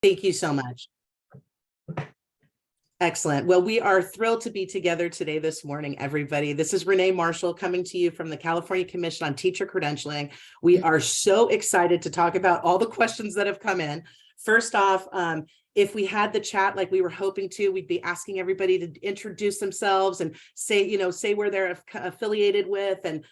Thank you so much. Excellent. Well, we are thrilled to be together today this morning, everybody. This is Renee Marshall coming to you from the California Commission on Teacher Credentialing. We are so excited to talk about all the questions that have come in. First off, if we had the chat like we were hoping to, we'd be asking everybody to introduce themselves and say where they're affiliated with and,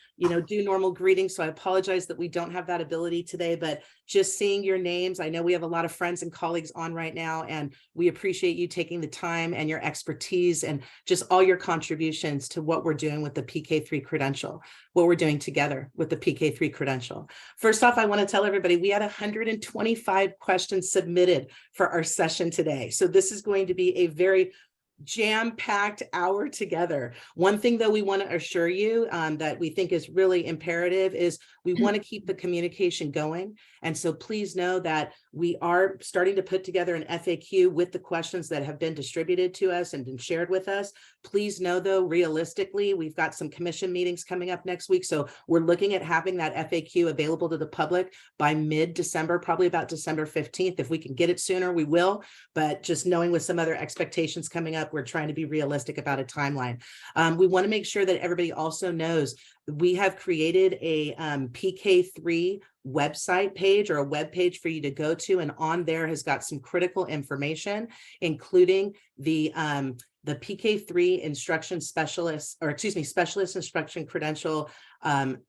do normal greetings. So I apologize that we don't have that ability today, but just seeing your names. I know we have a lot of friends and colleagues on right now, and we appreciate you taking the time and your expertise and just all your contributions to what we're doing with the PK3 credential, what we're doing together with the PK3 credential. First off, I want to tell everybody we had 125 questions submitted for our session today. So this is going to be a very jam-packed hour together. One thing though we want to assure you that we think is really imperative is we want to keep the communication going. And so please know that we are starting to put together an FAQ with the questions that have been distributed to us and been shared with us. Please know though, realistically, we've got some commission meetings coming up next week. So we're looking at having that FAQ available to the public by mid-December, probably about December 15th. If we can get it sooner, we will. But just knowing with some other expectations coming up, we're trying to be realistic about a timeline. We want to make sure that everybody also knows we have created a PK3 website page or a web page for you to go to, and on there has got some critical information, including the PK3 instruction specialist, or excuse me, specialist instruction credential.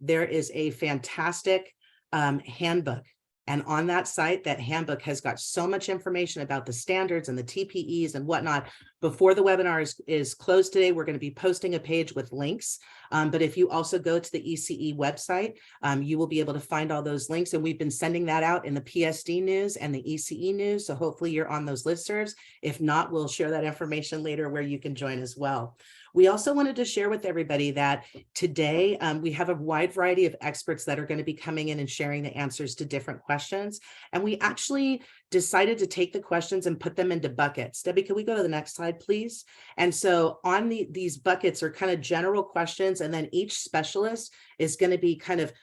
There is a fantastic handbook. And on that site, that handbook has got so much information about the standards and the TPEs and whatnot. Before the webinar is closed today, we're going to be posting a page with links. But if you also go to the ECE website, you will be able to find all those links. And we've been sending that out in the PSD news and the ECE news. So hopefully you're on those listservs. If not, we'll share that information later where you can join as well. We also wanted to share with everybody that today we have a wide variety of experts that are going to be coming in and sharing the answers to different questions. And we actually decided to take the questions and put them into buckets. Debbie, can we go to the next slide, please? And so on these buckets are kind of general questions, and then each specialist is going to be kind of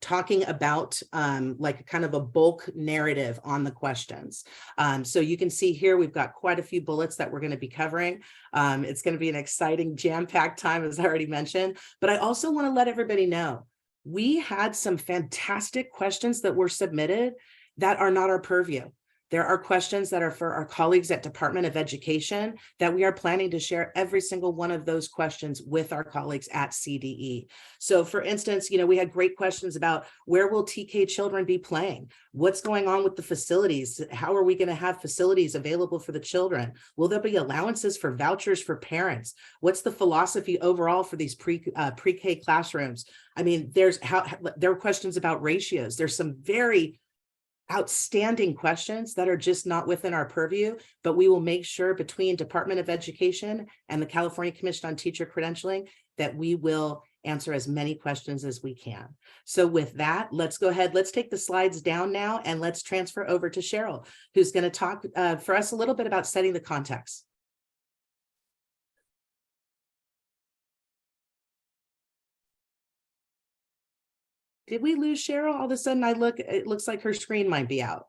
talking about like kind of a bulk narrative on the questions. So you can see here, we've got quite a few bullets that we're going to be covering. It's going to be an exciting jam-packed time, as I already mentioned, but I also want to let everybody know, we had some fantastic questions that were submitted that are not our purview. There are questions that are for our colleagues at Department of Education that we are planning to share every single one of those questions with our colleagues at CDE. So for instance, we had great questions about where will TK children be playing? What's going on with the facilities? How are we going to have facilities available for the children? Will there be allowances for vouchers for parents? What's the philosophy overall for these pre-K classrooms? I mean, there are questions about ratios. There's some very outstanding questions that are just not within our purview, but we will make sure between Department of Education and the California Commission on Teacher Credentialing that we will answer as many questions as we can. So with that, let's go ahead, let's take the slides down now, and let's transfer over to Cheryl, who's going to talk for us a little bit about setting the context. Did we lose Cheryl? All of a sudden it looks like her screen might be out.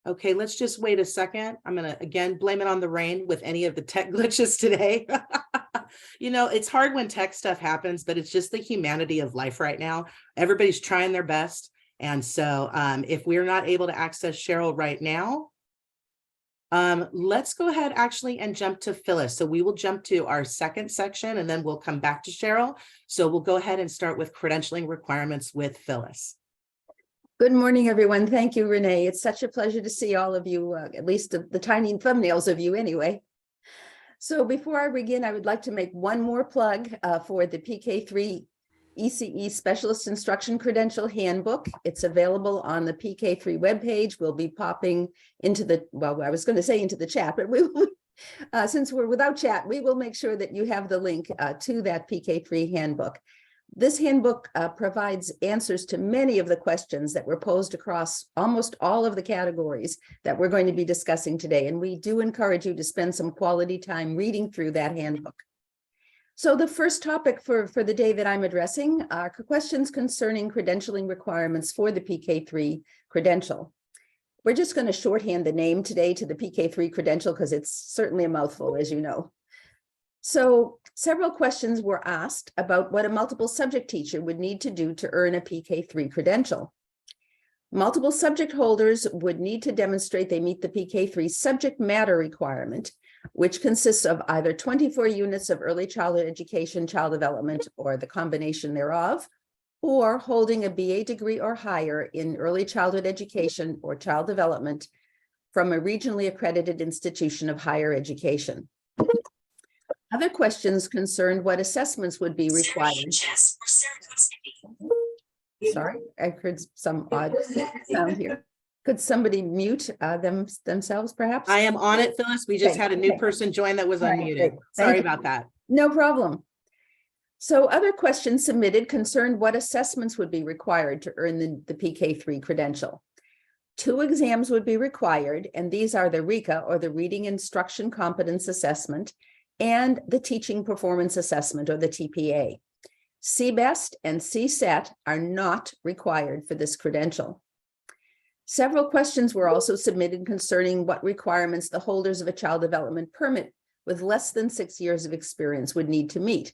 Okay, let's just wait a second. I'm going to, again, blame it on the rain with any of the tech glitches today. It's hard when tech stuff happens, but it's just the humanity of life right now. Everybody's trying their best. And so if we're not able to access Cheryl right now, let's go ahead actually and jump to Phyllis. So we will jump to our second section, and then we'll come back to Cheryl. So we'll go ahead and start with credentialing requirements with Phyllis. Good morning, everyone. Thank you, Renee. It's such a pleasure to see all of you, at least the tiny thumbnails of you anyway. So before I begin, I would like to make one more plug for the PK3 ECE Specialist Instruction Credential Handbook. It's available on the PK3 webpage. We'll be popping into the, well, I was going to say into the chat, but we will, since we're without chat, we will make sure that you have the link to that PK3 handbook. This handbook provides answers to many of the questions that were posed across almost all of the categories that we're going to be discussing today. And we do encourage you to spend some quality time reading through that handbook. So the first topic for the day that I'm addressing are questions concerning credentialing requirements for the PK3 credential. We're just going to shorthand the name today to the PK3 credential because it's certainly a mouthful, as you know. So several questions were asked about what a multiple subject teacher would need to do to earn a PK3 credential. Multiple subject holders would need to demonstrate they meet the PK3 subject matter requirement, which consists of either 24 units of early childhood education, child development, or the combination thereof, or holding a BA degree or higher in early childhood education or child development from a regionally accredited institution of higher education. Other questions concerned what assessments would be required. Sorry, I heard some odd sound here. Could somebody mute themselves, perhaps? I am on it, Phyllis. We just Okay, had a new okay. person join that was All right, unmuted. great. Sorry Thank you. about that. No problem. So other questions submitted concerned what assessments would be required to earn the PK3 credential. 2 exams would be required, and these are the RICA, or the Reading Instruction Competence Assessment, and the Teaching Performance Assessment, or the TPA. CBEST and CSET are not required for this credential. Several questions were also submitted concerning what requirements the holders of a child development permit with less than 6 years of experience would need to meet.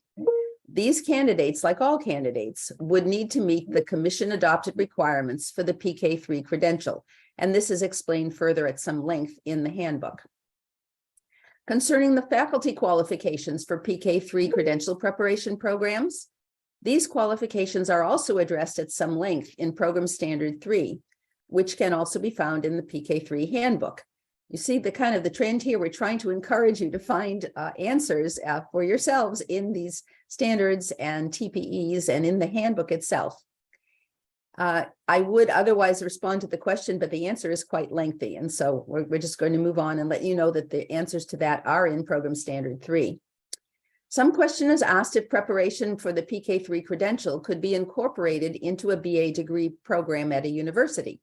These candidates, like all candidates, would need to meet the commission-adopted requirements for the PK3 credential, and this is explained further at some length in the handbook. Concerning the faculty qualifications for PK3 credential preparation programs, these qualifications are also addressed at some length in Program Standard 3, which can also be found in the PK3 handbook. You see the trend here. We're trying to encourage you to find answers for yourselves in these standards and TPEs and in the handbook itself. I would otherwise respond to the question, but the answer is quite lengthy. And so we're just going to move on and let you know that the answers to that are in Program Standard 3. Some question is asked if preparation for the PK3 credential could be incorporated into a BA degree program at a university.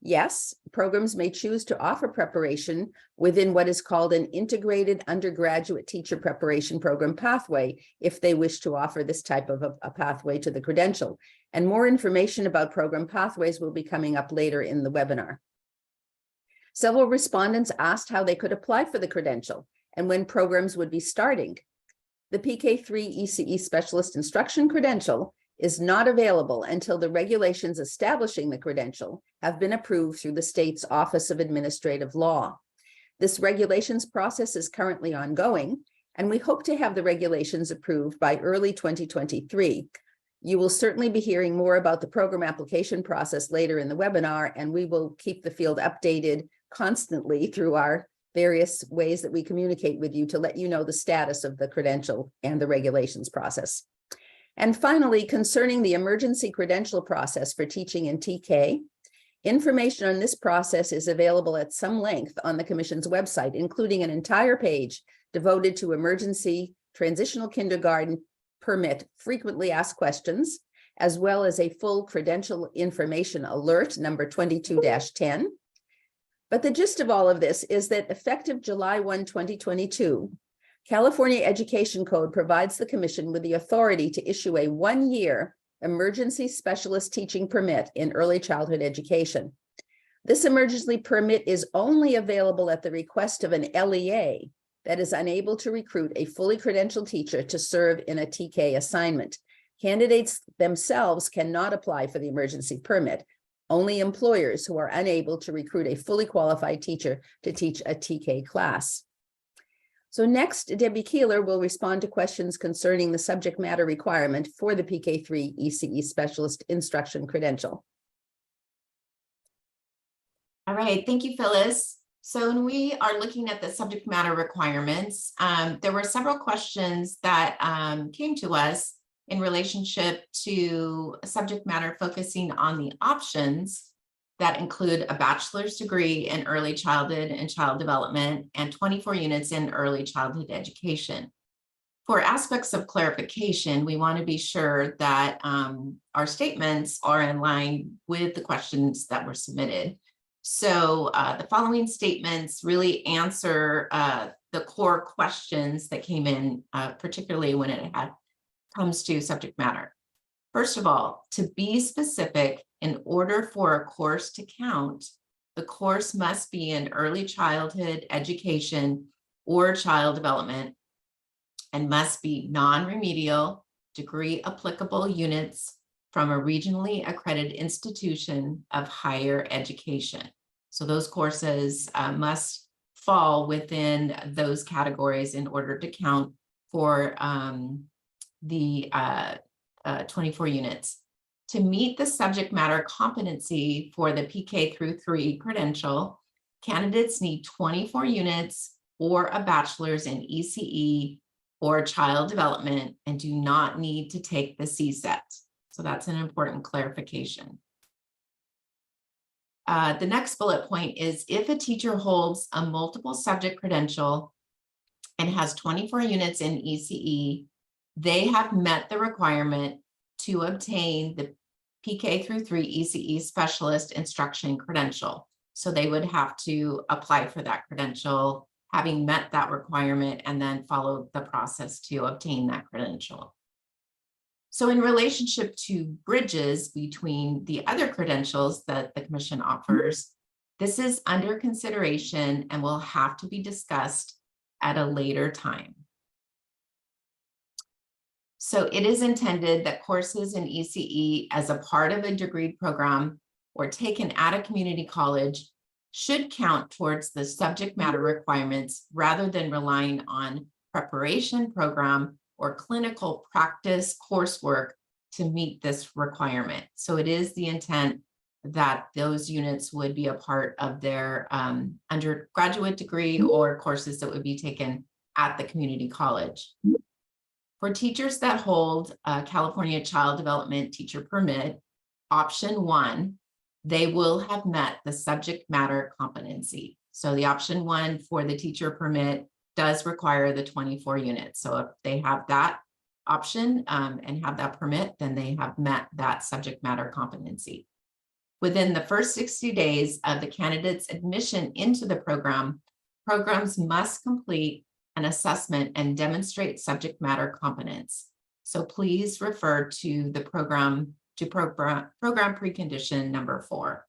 Yes, programs may choose to offer preparation within what is called an integrated undergraduate teacher preparation program pathway, if they wish to offer this type of a pathway to the credential. And more information about program pathways will be coming up later in the webinar. Several respondents asked how they could apply for the credential and when programs would be starting. The PK3 ECE Specialist Instruction credential is not available until the regulations establishing the credential have been approved through the state's Office of Administrative Law. This regulations process is currently ongoing, and we hope to have the regulations approved by early 2023. You will certainly be hearing more about the program application process later in the webinar, and we will keep the field updated constantly through our various ways that we communicate with you to let you know the status of the credential and the regulations process. And finally, concerning the emergency credential process for teaching in TK, information on this process is available at some length on the Commission's website, including an entire page devoted to emergency transitional kindergarten permit frequently asked questions, as well as a full credential information alert number 22-10. But the gist of all of this is that effective July 1, 2022, California Education Code provides the Commission with the authority to issue a 1-year emergency specialist teaching permit in early childhood education. This emergency permit is only available at the request of an LEA that is unable to recruit a fully credentialed teacher to serve in a TK assignment. Candidates themselves cannot apply for the emergency permit. Only employers who are unable to recruit a fully qualified teacher to teach a TK class. So next, Debbie Keeler will respond to questions concerning the subject matter requirement for the PK3 ECE Specialist Instruction credential. All right, thank you, Phyllis. So when we are looking at the subject matter requirements, there were several questions that came to us in relationship to subject matter focusing on the options that include a bachelor's degree in early childhood and child development and 24 units in early childhood education. For aspects of clarification, we want to be sure that our statements are in line with the questions that were submitted. So the following statements really answer the core questions that came in, particularly when it comes to subject matter. First of all, to be specific, in order for a course to count, the course must be in early childhood education or child development and must be non-remedial, degree applicable units from a regionally accredited institution of higher education. So those courses must fall within those categories in order to count for the 24 units. To meet the subject matter competency for the PK through 3 credential, candidates need 24 units or a bachelor's in ECE or child development and do not need to take the CSET. So that's an important clarification. The next bullet point is if a teacher holds a multiple subject credential and has 24 units in ECE, they have met the requirement to obtain the PK through 3 ECE specialist instruction credential. So they would have to apply for that credential, having met that requirement, and then follow the process to obtain that credential. So in relationship to bridges between the other credentials that the commission offers, this is under consideration and will have to be discussed at a later time. So it is intended that courses in ECE as a part of a degree program or taken at a community college should count towards the subject matter requirements rather than relying on preparation program or clinical practice coursework to meet this requirement. So it is the intent that those units would be a part of their undergraduate degree or courses that would be taken at the community college. For teachers that hold a California Child Development Teacher Permit, option 1, they will have met the subject matter competency. So the option 1 for the teacher permit does require the 24 units. So if they have that option and have that permit, then they have met that subject matter competency. Within the first 60 days of the candidate's admission into the program, programs must complete an assessment and demonstrate subject matter competence. So please refer to the program precondition number 4.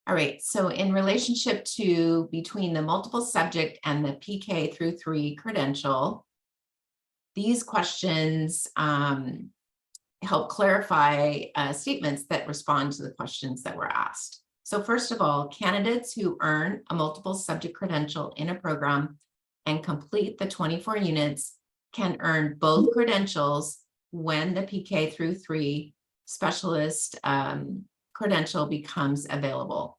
All right, so in relationship to between the multiple subject and the PK through 3 credential, these questions help clarify statements that respond to the questions that were asked. So first of all, candidates who earn a multiple subject credential in a program and complete the 24 units can earn both credentials when the PK through 3 specialist credential becomes available.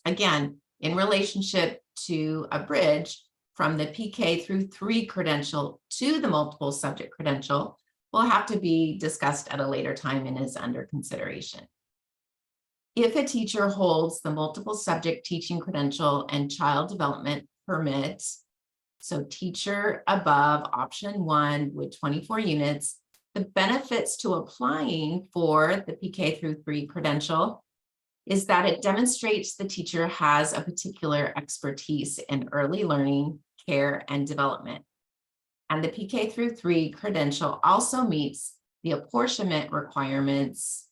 Again, in relationship to a bridge from the PK through 3 credential to the multiple subject credential will have to be discussed at a later time and is under consideration. If a teacher holds the multiple subject teaching credential and child development permit, so teacher above option 1 with 24 units, the benefits to applying for the PK through 3 credential is that it demonstrates the teacher has a particular expertise in early learning, care, and development. And the PK through 3 credential also meets the apportionment requirements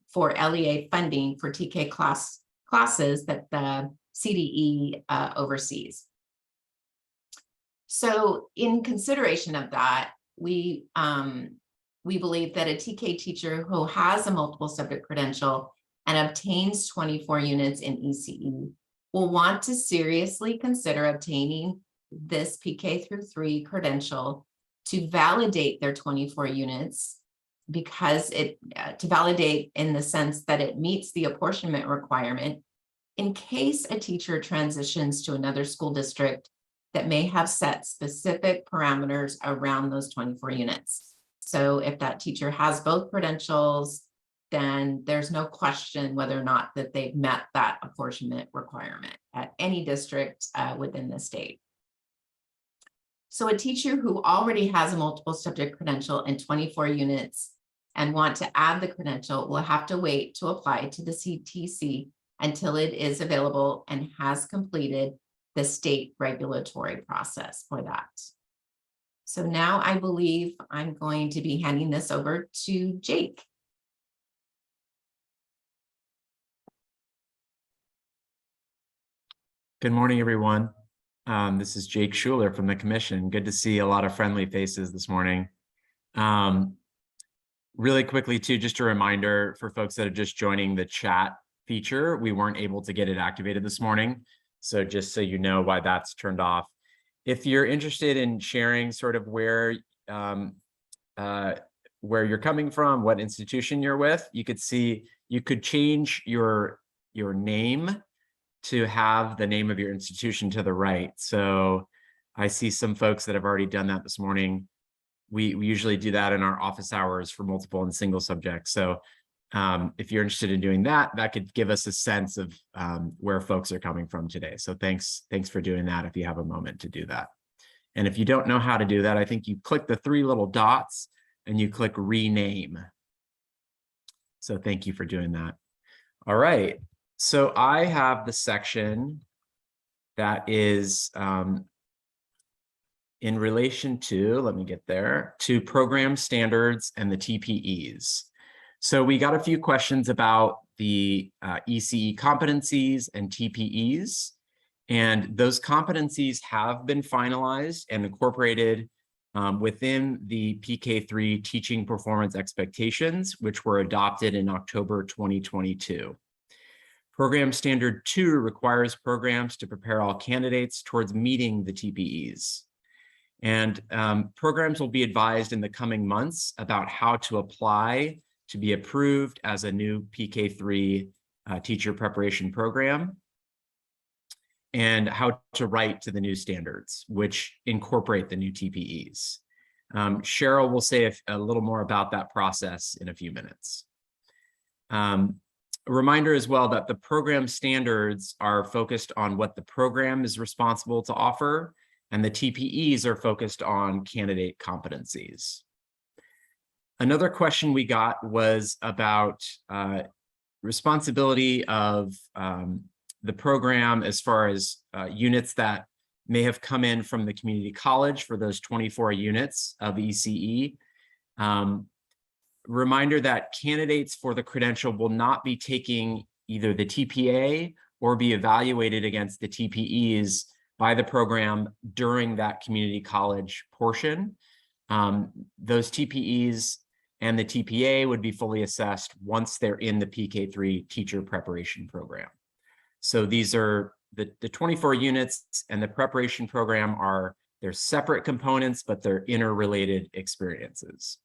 for LEA funding for TK classes that the CDE oversees. So in consideration of that, we believe that a TK teacher who has a multiple subject credential and obtains 24 units in ECE will want to seriously consider obtaining this PK through 3 credential to validate their 24 units, because to validate in the sense that it meets the apportionment requirement in case a teacher transitions to another school district that may have set specific parameters around those 24 units. So if that teacher has both credentials, then there's no question whether or not that they've met that apportionment requirement at any district within the state. So a teacher who already has a multiple subject credential and 24 units and want to add the credential will have to wait to apply to the CTC until it is available and has completed the state regulatory process for that. So now I believe I'm going to be handing this over to Jake. Good morning, everyone. This is Jake Schuler from the Commission. Good to see a lot of friendly faces this morning. Really quickly, too, just a reminder for folks that are just joining the chat feature, we weren't able to get it activated this morning. So just so you know why that's turned off. If you're interested in sharing sort of where you're coming from, what institution you're with, you could change your name to have the name of your institution to the right. So I see some folks that have already done that this morning. We usually do that in our office hours for multiple and single subjects. So if you're interested in doing that, that could give us a sense of where folks are coming from today. So thanks for doing that if you have a moment to do that. And if you don't know how to do that, I think you click the 3 little dots and you click rename. So thank you for doing that. All right. So I have the section that is in relation to, let me get there, to program standards and the TPEs. So we got a few questions about the ECE competencies and TPEs, and those competencies have been finalized and incorporated within the PK3 teaching performance expectations, which were adopted in October 2022. Program Standard 2 requires programs to prepare all candidates towards meeting the TPEs. And programs will be advised in the coming months about how to apply to be approved as a new PK3 teacher preparation program, and how to write to the new standards, which incorporate the new TPEs. Cheryl will say a little more about that process in a few minutes. A reminder as well that the program standards are focused on what the program is responsible to offer, and the TPEs are focused on candidate competencies. Another question we got was about responsibility of the program as far as units that may have come in from the community college for those 24 units of ECE. Reminder that candidates for the credential will not be taking either the TPA or be evaluated against the TPEs by the program during that community college portion. Those TPEs and the TPA would be fully assessed once they're in the PK3 teacher preparation program. So these are the 24 units, and the preparation program they're separate components, but they're interrelated experiences.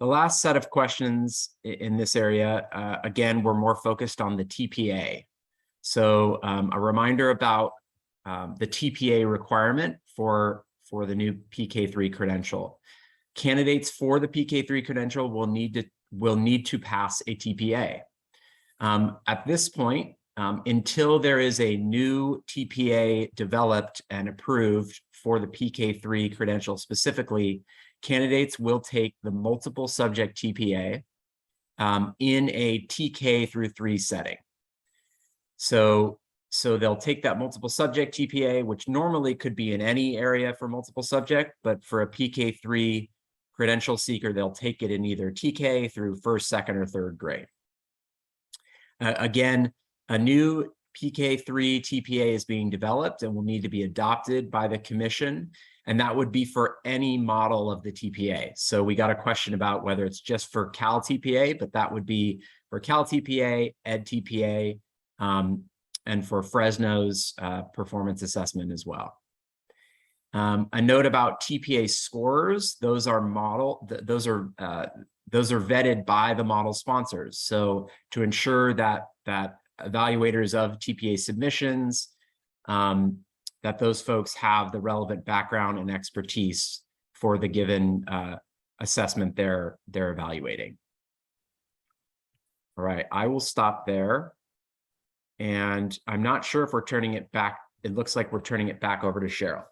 The last set of questions in this area, again, were more focused on the TPA. So a reminder about the TPA requirement for the new PK3 credential. Candidates for the PK3 credential will need to pass a TPA. At this point, until there is a new TPA developed and approved for the PK3 credential specifically, candidates will take the multiple subject TPA in a TK through 3 setting. So they'll take that multiple subject TPA, which normally could be in any area for multiple subject, but for a PK3 credential seeker, they'll take it in either TK through 1st, 2nd, or 3rd grade. Again, a new PK3 TPA is being developed and will need to be adopted by the commission, and that would be for any model of the TPA. So we got a question about whether it's just for Cal TPA, but that would be for Cal TPA, Ed TPA, and for Fresno's performance assessment as well. A note about TPA scores: those are vetted by the model sponsors. So to ensure that evaluators of TPA submissions, that those folks have the relevant background and expertise for the given assessment they're evaluating. All right, I will stop there. And I'm not sure if we're turning it back. It looks like we're turning it back over to Cheryl.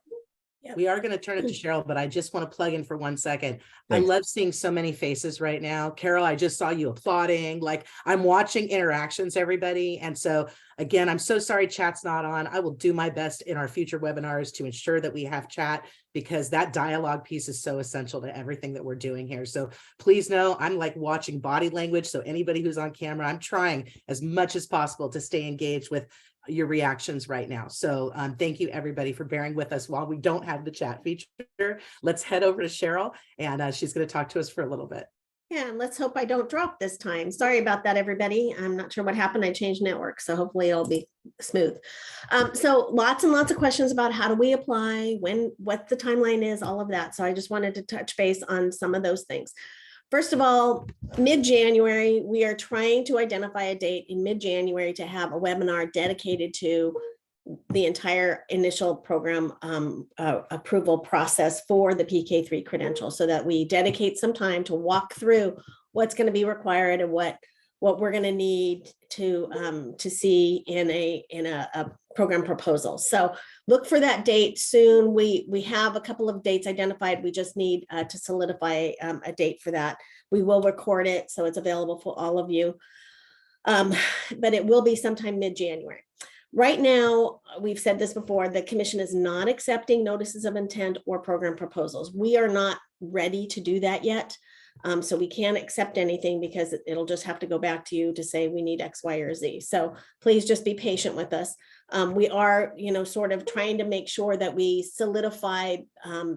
Yep. We are going to turn it to Cheryl, but I just want to plug in for 1 second. I Thanks. love seeing so many faces right now. Carol, I just saw you applauding. Like, I'm watching interactions, everybody. And so again, I'm so sorry chat's not on. I will do my best in our future webinars to ensure that we have chat, because that dialogue piece is so essential to everything that we're doing here. So please know I'm like watching body language. So anybody who's on camera, I'm trying as much as possible to stay engaged with your reactions right now. So thank you everybody for bearing with us while we don't have the chat feature. Let's head over to Cheryl, and she's going to talk to us for a little bit. Yeah, and let's hope I don't drop this time. Sorry about that, everybody. I'm not sure what happened. I changed network, so hopefully it'll be smooth. So lots and lots of questions about how do we apply, what the timeline is, all of that. So I just wanted to touch base on some of those things. First of all, mid-January, we are trying to identify a date in mid-January to have a webinar dedicated to the entire initial program approval process for the PK3 credential, so that we dedicate some time to walk through what's going to be required and what we're going to need to see in a program proposal. So look for that date soon. We have a couple of dates identified. We just need to solidify a date for that. We will record it, so it's available for all of you. But it will be sometime mid-January. Right now, we've said this before, the commission is not accepting notices of intent or program proposals. We are not ready to do that yet. So we can't accept anything because it'll just have to go back to you to say we need X, Y, or Z. So please just be patient with us. We are, sort of trying to make sure that we solidify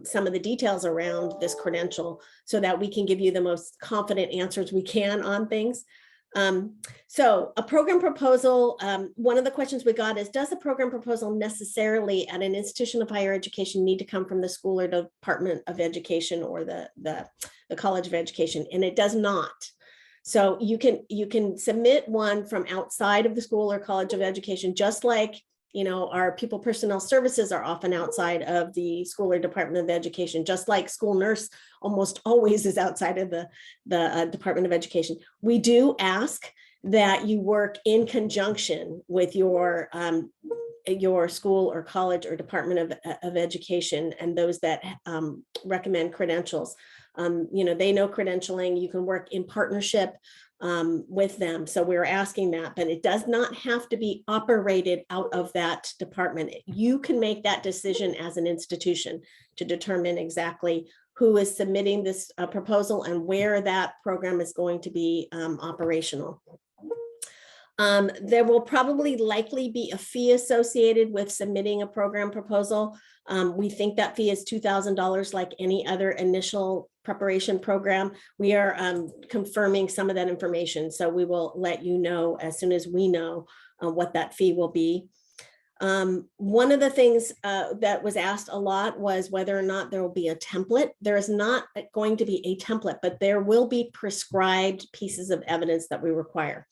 some of the details around this credential so that we can give you the most confident answers we can on things. So a program proposal, one of the questions we got is, does the program proposal necessarily at an institution of higher education need to come from the school or Department of Education or the College of Education? And it does not. So you can submit one from outside of the school or College of Education, just like our people personnel services are often outside of the school or Department of Education, just like school nurse almost always is outside of the Department of Education. We do ask that you work in conjunction with your school or college or Department of Education and those that recommend credentials. They know credentialing. You can work in partnership with them. So we're asking that, but it does not have to be operated out of that department. You can make that decision as an institution to determine exactly who is submitting this proposal and where that program is going to be operational. There will probably likely be a fee associated with submitting a program proposal. We think that fee is $2,000 like any other initial preparation program. We are confirming some of that information. So we will let you know as soon as we know what that fee will be. One of the things that was asked a lot was whether or not there will be a template. There is not going to be a template, but there will be prescribed pieces of evidence that we require.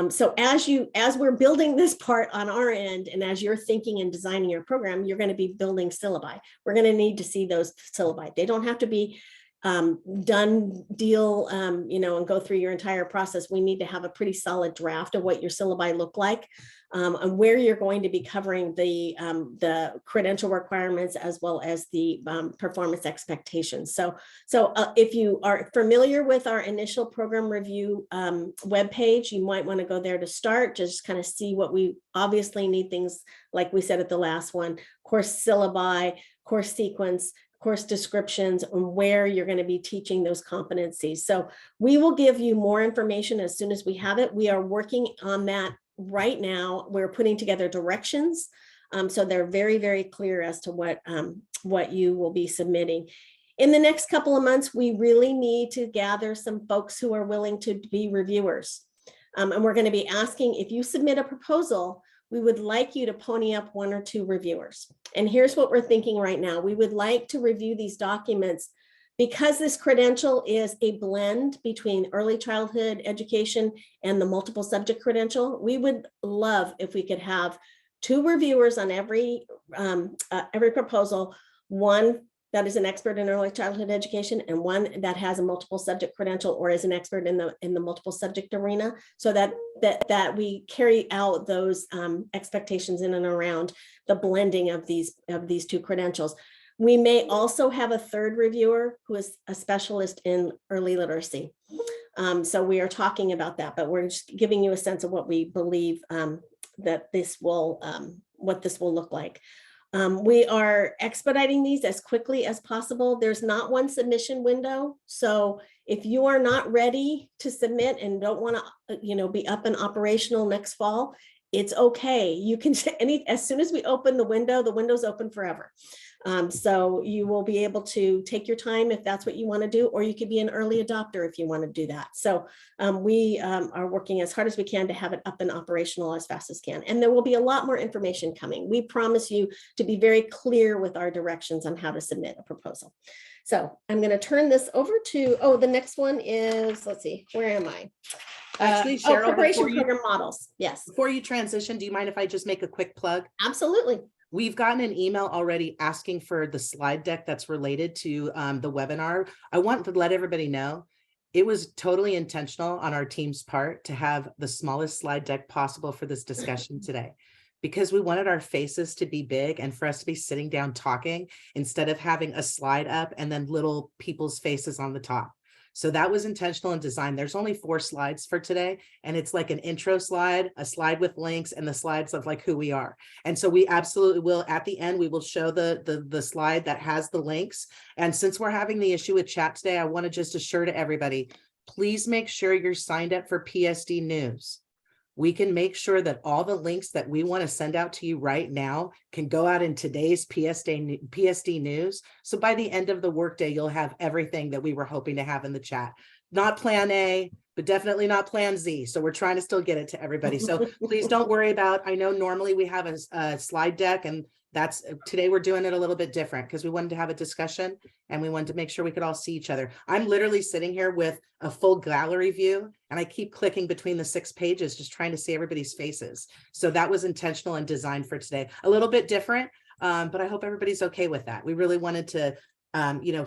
So as we're building this part on our end, and as you're thinking and designing your program, you're going to be building syllabi. We're going to need to see those syllabi. They don't have to be done deal, and go through your entire process. We need to have a pretty solid draft of what your syllabi look like, and where you're going to be covering the credential requirements as well as the performance expectations. So if you are familiar with our initial program review webpage, you might want to go there to start, just kind of see what we obviously need. Things like we said at the last one: course syllabi, course sequence, course descriptions, on where you're going to be teaching those competencies. So we will give you more information as soon as we have it. We are working on that right now. We're putting together directions. So they're very, very clear as to what you will be submitting. In the next couple of months, we really need to gather some folks who are willing to be reviewers. And we're going to be asking, if you submit a proposal, we would like you to pony up 1 or 2 reviewers. And here's what we're thinking right now. We would like to review these documents because this credential is a blend between early childhood education and the multiple subject credential. We would love if we could have 2 reviewers on every proposal, one that is an expert in early childhood education and one that has a multiple subject credential or is an expert in the multiple subject arena, so that we carry out those expectations in and around the blending of these 2 credentials. We may also have a third reviewer who is a specialist in early literacy. So we are talking about that, but we're just giving you a sense of what we believe that this will, what this will look like. We are expediting these as quickly as possible. There's not one submission window. So if you are not ready to submit and don't want to, be up and operational next fall, it's okay. You can, as soon as we open the window's open forever. So you will be able to take your time if that's what you want to do, or you could be an early adopter if you want to do that. So we are working as hard as we can to have it up and operational as fast as can. And there will be a lot more information coming. We promise you to be very clear with our directions on how to submit a proposal. So I'm going to turn this over to, the next one is, let's see, where am I? Actually, Cheryl, preparation program models. Yes, before you transition, do you mind if I just make a quick plug? absolutely. We've gotten an email already asking for the slide deck that's related to the webinar. I want to let everybody know it was totally intentional on our team's part to have the smallest slide deck possible for this discussion today, because we wanted our faces to be big and for us to be sitting down talking instead of having a slide up and then little people's faces on the top. So that was intentional and designed. There's only 4 slides for today, and it's like an intro slide, a slide with links, and the slides of like who we are. And so we absolutely will, at the end, we will show the slide that has the links. And since we're having the issue with chat today, I want to just assure to everybody, please make sure you're signed up for PSD News. We can make sure that all the links that we want to send out to you right now can go out in today's PSD News. So by the end of the workday, you'll have everything that we were hoping to have in the chat. Not plan A, but definitely not plan Z. So we're trying to still get it to everybody. So please don't worry about, I know normally we have a slide deck, and that's today we're doing it a little bit different because we wanted to have a discussion and we wanted to make sure we could all see each other. I'm literally sitting here with a full gallery view and I keep clicking between the 6 pages, just trying to see everybody's faces. So that was intentional and designed for today. A little bit different, but I hope everybody's okay with that. We really wanted to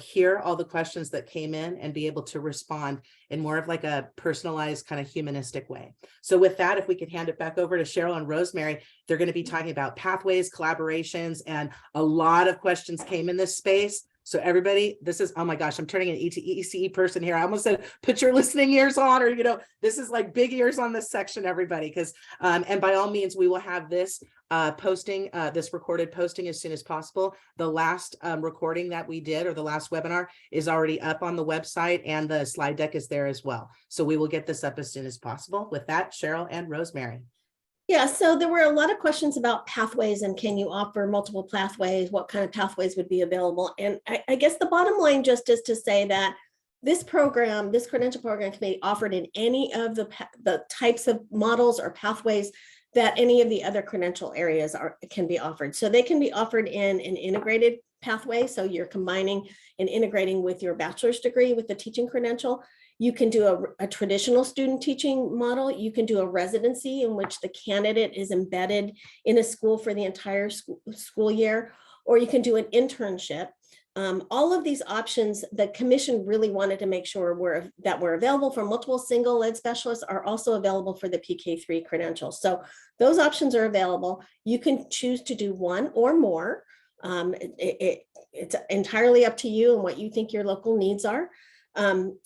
hear all the questions that came in and be able to respond in more of like a personalized kind of humanistic way. So with that, if we could hand it back over to Cheryl and Rosemary, they're going to be talking about pathways, collaborations, and a lot of questions came in this space. So everybody, this is, oh my gosh, I'm turning an ECE person here. I almost said, put your listening ears on, or, this is like big ears on this section, everybody, because, and by all means, we will have this posting, this recorded posting as soon as possible. The last recording that we did, or the last webinar, is already up on the website, and the slide deck is there as well. So we will get this up as soon as possible. With that, Cheryl and Rosemary. Yeah, so there were a lot of questions about pathways and can you offer multiple pathways? What kind of pathways would be available? And I guess the bottom line just is to say that this program, this credential program, can be offered in any of the types of models or pathways that any of the other credential areas can be offered. So they can be offered in an integrated pathway. So you're combining and integrating with your bachelor's degree with the teaching credential. You can do a traditional student teaching model. You can do a residency in which the candidate is embedded in a school for the entire school year, or you can do an internship. All of these options, the commission really wanted to make sure were available for multiple single ed specialists, are also available for the PK3 credentials. So those options are available. You can choose to do one or more. It's entirely up to you and what you think your local needs are.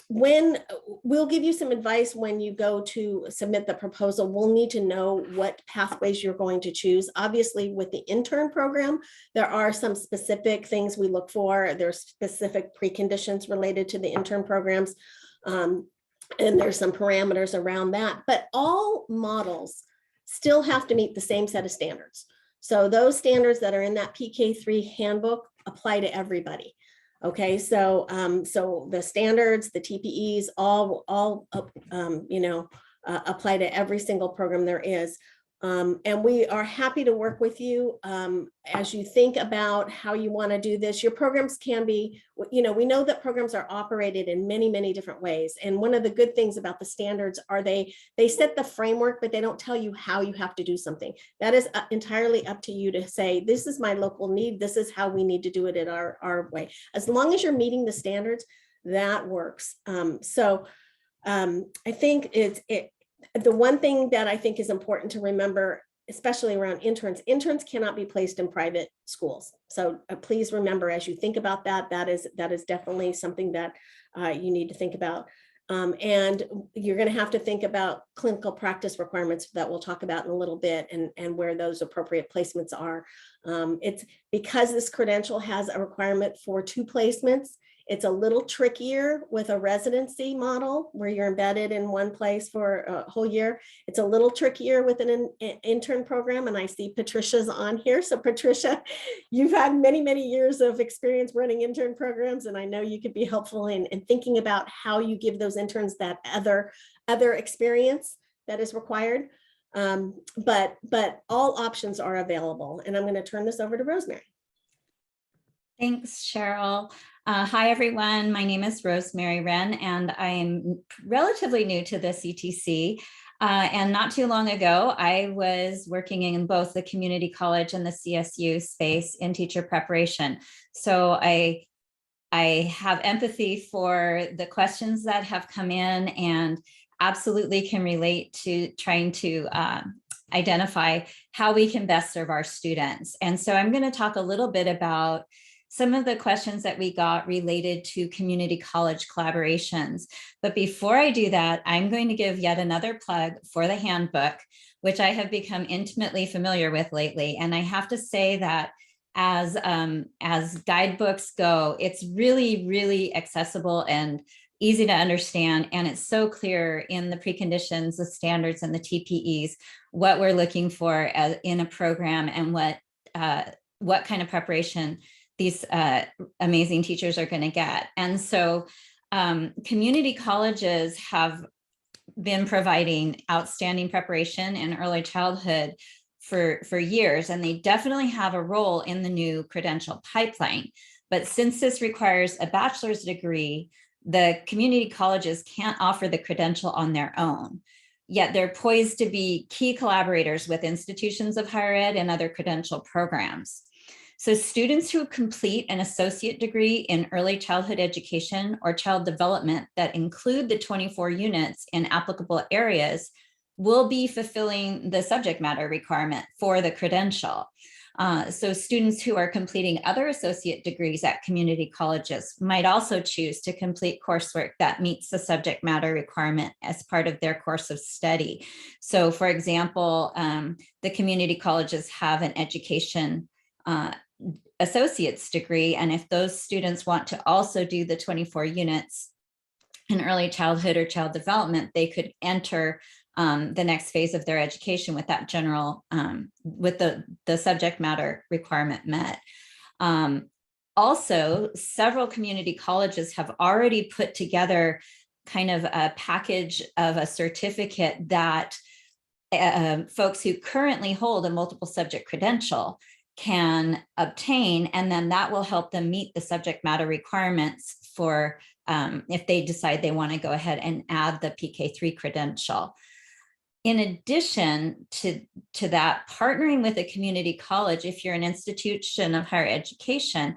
When we'll give you some advice when you go to submit the proposal, we'll need to know what pathways you're going to choose. Obviously, with the intern program, there are some specific things we look for. There's specific preconditions related to the intern programs, and there's some parameters around that. But all models still have to meet the same set of standards. So those standards that are in that PK3 handbook apply to everybody. Okay, so the standards, the TPEs, all apply to every single program there is. And we are happy to work with you as you think about how you want to do this. Your programs can be, we know that programs are operated in many, many different ways. And one of the good things about the standards are they set the framework, but they don't tell you how you have to do something. That is entirely up to you to say, this is my local need. This is how we need to do it in our way. As long as you're meeting the standards, that works. I think the one thing that I think is important to remember especially around interns. Interns cannot be placed in private schools. So please remember, as you think about that, that is definitely something that you need to think about. And you're going to have to think about clinical practice requirements that we'll talk about in a little bit, and where those appropriate placements are. It's because this credential has a requirement for 2 placements. It's a little trickier with a residency model where you're embedded in one place for a whole year. It's a little trickier with an intern program. And I see Patricia's on here. So Patricia, you've had many, many years of experience running intern programs. And I know you could be helpful in thinking about how you give those interns that other experience that is required. But all options are available. And I'm going to turn this over to Rosemary. Thanks, Cheryl. Hi, everyone. My name is Rosemary Wren, and I am relatively new to the CTC. And not too long ago, I was working in both the community college and the CSU space in teacher preparation. So I have empathy for the questions that have come in, and absolutely can relate to trying to identify how we can best serve our students. And so I'm going to talk a little bit about some of the questions that we got related to community college collaborations. But before I do that, I'm going to give yet another plug for the handbook, which I have become intimately familiar with lately. And I have to say that as guidebooks go, it's really, really accessible and easy to understand. And it's so clear in the preconditions, the standards, and the TPEs, what we're looking for in a program, and what kind of preparation these amazing teachers are going to get. And so community colleges have been providing outstanding preparation in early childhood for years, and they definitely have a role in the new credential pipeline. But since this requires a bachelor's degree, the community colleges can't offer the credential on their own. Yet they're poised to be key collaborators with institutions of higher ed and other credential programs. So students who complete an associate degree in early childhood education or child development that include the 24 units in applicable areas will be fulfilling the subject matter requirement for the credential. So students who are completing other associate degrees at community colleges might also choose to complete coursework that meets the subject matter requirement as part of their course of study. So for example, the community colleges have an education associate's degree. And if those students want to also do the 24 units in early childhood or child development, they could enter the next phase of their education with that general, with the subject matter requirement met. Also, several community colleges have already put together kind of a package of a certificate that folks who currently hold a multiple subject credential can obtain, and then that will help them meet the subject matter requirements for if they decide they want to go ahead and add the PK3 credential. In addition to that, partnering with a community college, if you're an institution of higher education,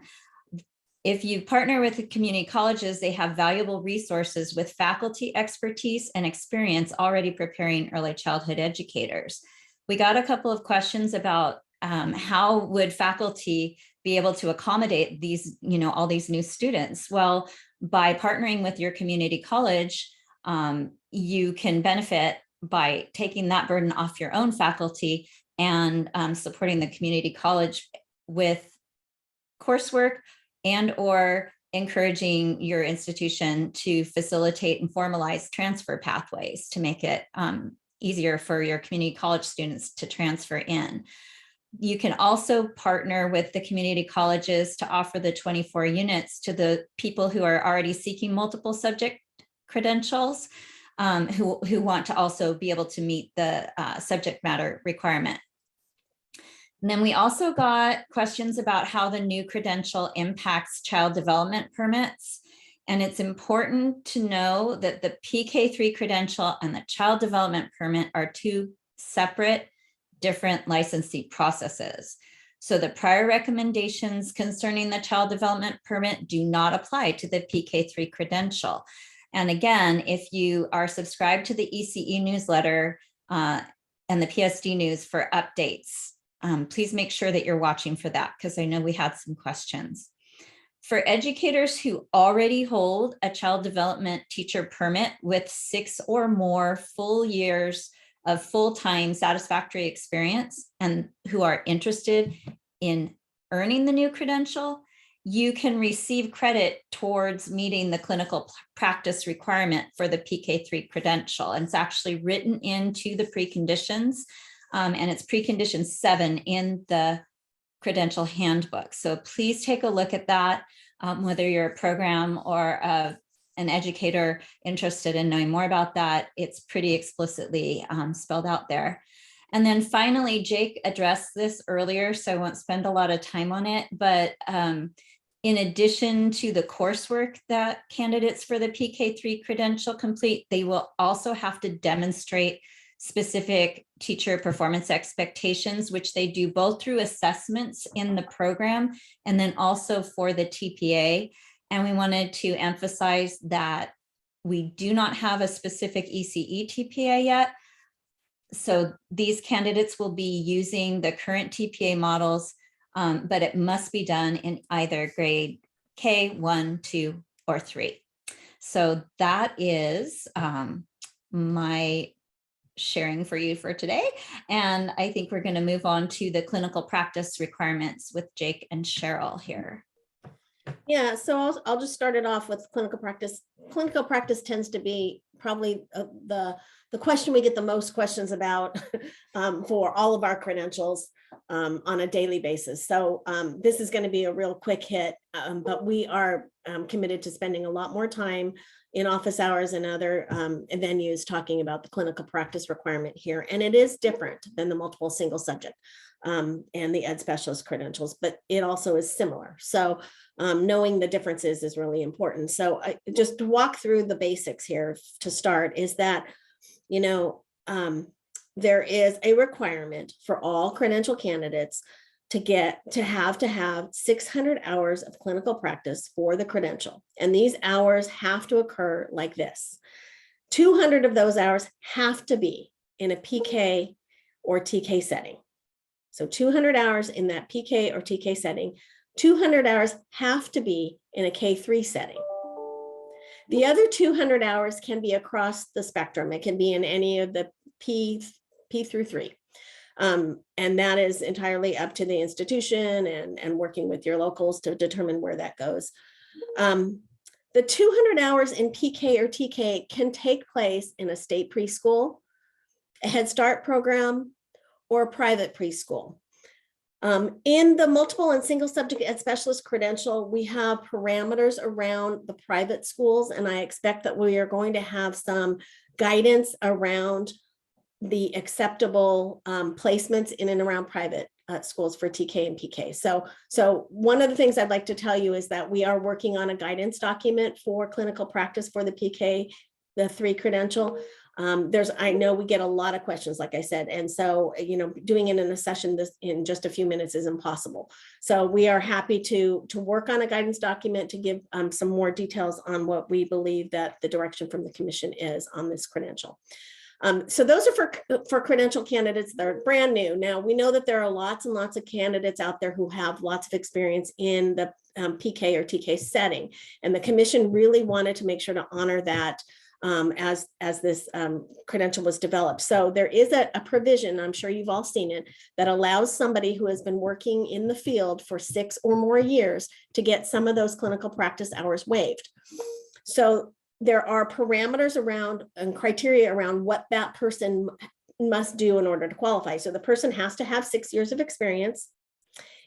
if you partner with the community colleges, they have valuable resources with faculty expertise and experience already preparing early childhood educators. We got a couple of questions about how would faculty be able to accommodate these, all these new students? Well, by partnering with your community college, you can benefit by taking that burden off your own faculty and supporting the community college with coursework and or encouraging your institution to facilitate and formalize transfer pathways to make it easier for your community college students to transfer in. You can also partner with the community colleges to offer the 24 units to the people who are already seeking multiple subject credentials, who want to also be able to meet the subject matter requirement. And then we also got questions about how the new credential impacts child development permits. And it's important to know that the PK3 credential and the child development permit are two separate, different licensing processes. So the prior recommendations concerning the child development permit do not apply to the PK3 credential. And again, if you are subscribed to the ECE newsletter, and the PSD News for updates. Please make sure that you're watching for that, because I know we had some questions. For educators who already hold a child development teacher permit with 6 or more full years of full-time satisfactory experience and who are interested in earning the new credential, you can receive credit towards meeting the clinical practice requirement for the PK3 credential. And it's actually written into the preconditions, and it's precondition 7 in the credential handbook. So please take a look at that, whether you're a program or an educator interested in knowing more about that. It's pretty explicitly spelled out there. And then finally, Jake addressed this earlier, so I won't spend a lot of time on it, but in addition to the coursework that candidates for the PK3 credential complete, they will also have to demonstrate specific teacher performance expectations, which they do both through assessments in the program and then also for the TPA. And we wanted to emphasize that we do not have a specific ECE TPA yet. So these candidates will be using the current TPA models, but it must be done in either grade K, 1, 2, or 3. So that is my sharing for you for today. And I think we're going to move on to the clinical practice requirements with Jake and Cheryl here. Yeah, so I'll just start it off with clinical practice. Clinical practice tends to be probably the question we get the most questions about for all of our credentials on a daily basis. So this is going to be a real quick hit, but we are committed to spending a lot more time in office hours and other venues talking about the clinical practice requirement here. And it is different than the multiple single subject and the ed specialist credentials, but it also is similar. So knowing the differences is really important. So just to walk through the basics here to start is that, you know, there is a requirement for all credential candidates to have 600 hours of clinical practice for the credential. And these hours have to occur like this. 200 of those hours have to be in a PK or TK setting. So 200 hours in that PK or TK setting, 200 hours have to be in a K3 setting. The other 200 hours can be across the spectrum. It can be in any of the P through 3. And that is entirely up to the institution and working with your locals to determine where that goes. The 200 hours in PK or TK can take place in a state preschool, a Head Start program, or a private preschool. In the multiple and single subject ed specialist credential, we have parameters around the private schools, and I expect that we are going to have some guidance around the acceptable placements in and around private schools for TK and PK. So one of the things I'd like to tell you is that we are working on a guidance document for clinical practice for the PK, the 3 credential. I know we get a lot of questions, like I said, and so, you know, doing it in a session this in just a few minutes is impossible. So we are happy to work on a guidance document to give some more details on what we believe that the direction from the commission is on this credential. So those are for credential candidates that are brand new. Now, we know that there are lots and lots of candidates out there who have lots of experience in the PK or TK setting, and the commission really wanted to make sure to honor that as this credential was developed. So there is a provision, I'm sure you've all seen it, that allows somebody who has been working in the field for 6 or more years to get some of those clinical practice hours waived. So there are parameters around and criteria around what that person must do in order to qualify. So the person has to have 6 years of experience.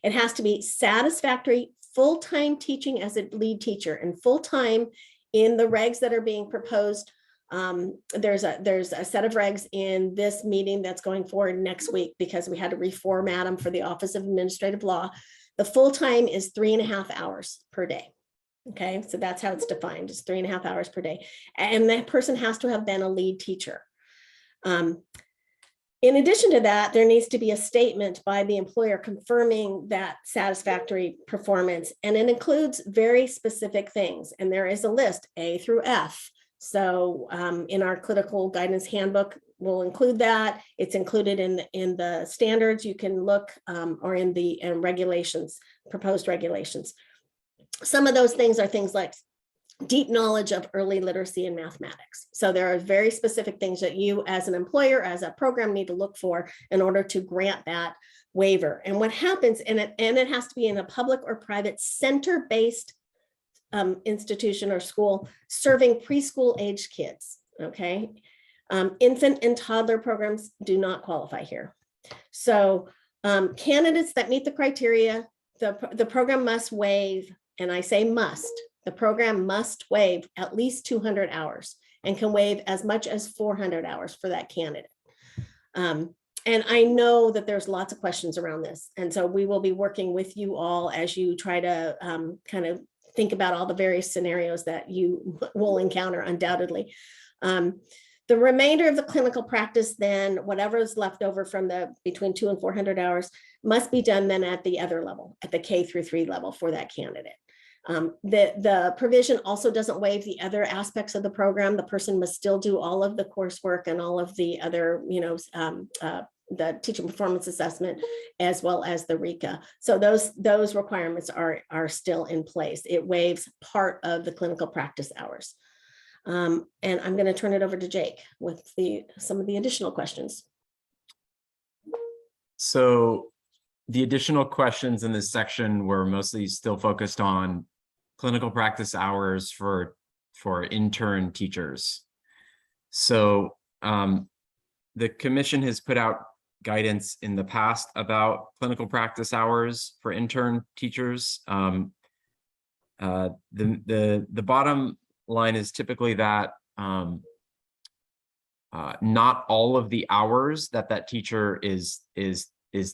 It has to be satisfactory full-time teaching as a lead teacher, and full-time in the regs that are being proposed. There's a set of regs in this meeting that's going forward next week because we had to reformat them for the Office of Administrative Law. The full-time is 3.5 hours per day. Okay, so that's how it's defined. It's 3.5 hours per day. And that person has to have been a lead teacher. In addition to that, there needs to be a statement by the employer confirming that satisfactory performance. And it includes very specific things. And there is a list, A through F. So in our clinical guidance handbook, we'll include that. It's included in the standards. You can look or in the regulations, proposed regulations. Some of those things are things like deep knowledge of early literacy and mathematics. So there are very specific things that you as an employer, as a program, need to look for in order to grant that waiver. And what happens, and it has to be in a public or private center-based institution or school serving preschool age kids, okay? Infant and toddler programs do not qualify here. So candidates that meet the criteria, the program must waive, and I say must, the program must waive at least 200 hours and can waive as much as 400 hours for that candidate. And I know that there's lots of questions around this. And so we will be working with you all as you try to kind of think about all the various scenarios that you will encounter undoubtedly. The remainder of the clinical practice, then whatever is left over from the between 200 and 400 hours must be done then at the other level, at the K-3 level for that candidate. The provision also doesn't waive the other aspects of the program. The person must still do all of the coursework and all of the other, the teacher performance assessment, as well as the RECA. So those requirements are still in place. It waives part of the clinical practice hours. And I'm going to turn it over to Jake with some of the additional questions. So the additional questions in this section were mostly still focused on clinical practice hours for intern teachers. So the commission has put out guidance in the past about clinical practice hours for intern teachers. The bottom line is typically that not all of the hours that teacher is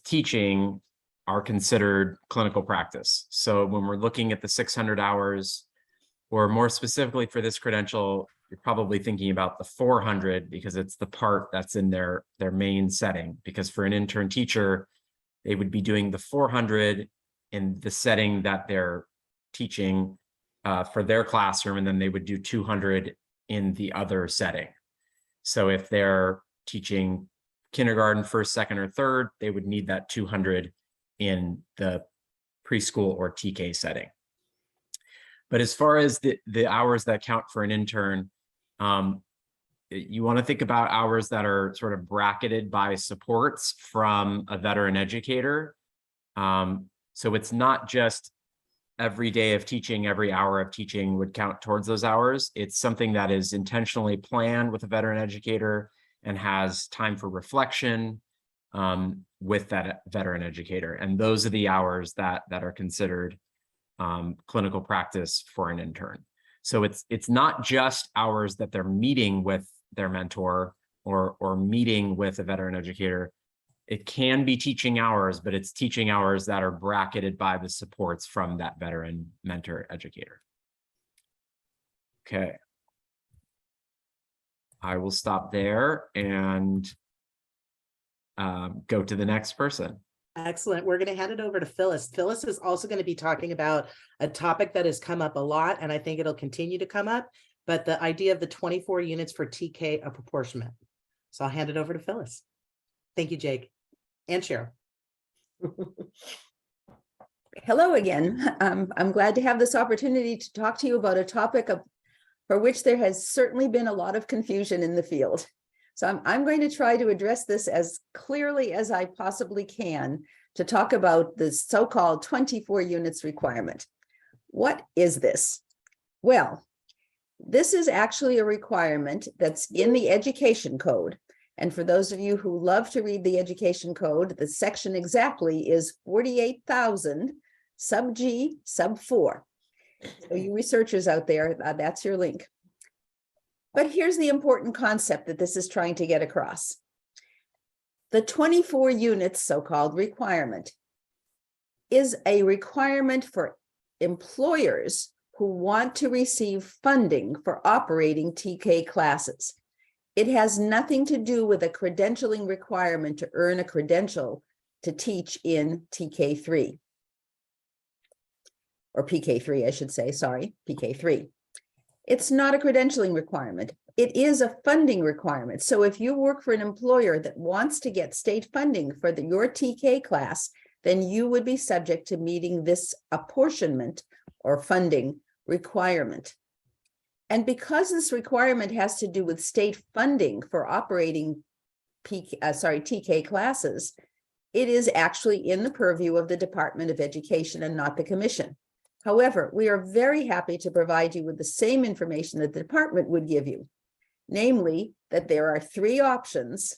teaching are considered clinical practice. So when we're looking at the 600 hours, or more specifically for this credential, you're probably thinking about the 400 because it's the part that's in their main setting. Because for an intern teacher, they would be doing the 400 in the setting that they're teaching for their classroom, and then they would do 200 in the other setting. So if they're teaching kindergarten, first, second, or third, they would need that 200 in the preschool or TK setting. But as far as the hours that count for an intern, you want to think about hours that are sort of bracketed by supports from a veteran educator. So it's not just every day of teaching, every hour of teaching would count towards those hours. It's something that is intentionally planned with a veteran educator and has time for reflection with that veteran educator. And those are the hours that are considered clinical practice for an intern. So it's not just hours that they're meeting with their mentor or meeting with a veteran educator. It can be teaching hours, but it's teaching hours that are bracketed by the supports from that veteran mentor educator. Okay. I will stop there and go to the next person. Excellent. We're going to hand it over to Phyllis. Phyllis is also going to be talking about a topic that has come up a lot, and I think it'll continue to come up, but the idea of the 24 units for TK apportionment. So I'll hand it over to Phyllis. Thank you, Jake and Cheryl. Hello again. I'm glad to have this opportunity to talk to you about a topic for which there has certainly been a lot of confusion in the field. So I'm going to try to address this as clearly as I possibly can to talk about the so-called 24 units requirement. What is this? Well, this is actually a requirement that's in the education code. And for those of you who love to read the education code, the section exactly is 48,000 sub G sub 4. So you researchers out there, that's your link. But here's the important concept that this is trying to get across. The 24 units so-called requirement is a requirement for employers who want to receive funding for operating TK classes. It has nothing to do with a credentialing requirement to earn a credential to teach in TK3. Or PK3, I should say, sorry, PK3. It's not a credentialing requirement. It is a funding requirement. So if you work for an employer that wants to get state funding for your TK class, then you would be subject to meeting this apportionment or funding requirement. And because this requirement has to do with state funding for operating TK classes, it is actually in the purview of the Department of Education and not the Commission. However, we are very happy to provide you with the same information that the department would give you, namely that there are 3 options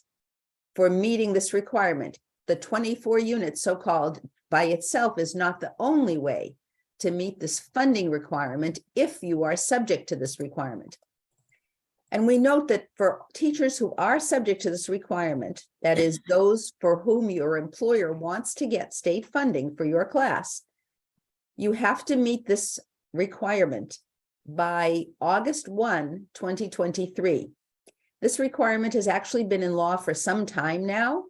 for meeting this requirement. The 24 units, so-called, by itself is not the only way to meet this funding requirement if you are subject to this requirement. And we note that for teachers who are subject to this requirement, that is those for whom your employer wants to get state funding for your class, you have to meet this requirement by August 1, 2023. This requirement has actually been in law for some time now,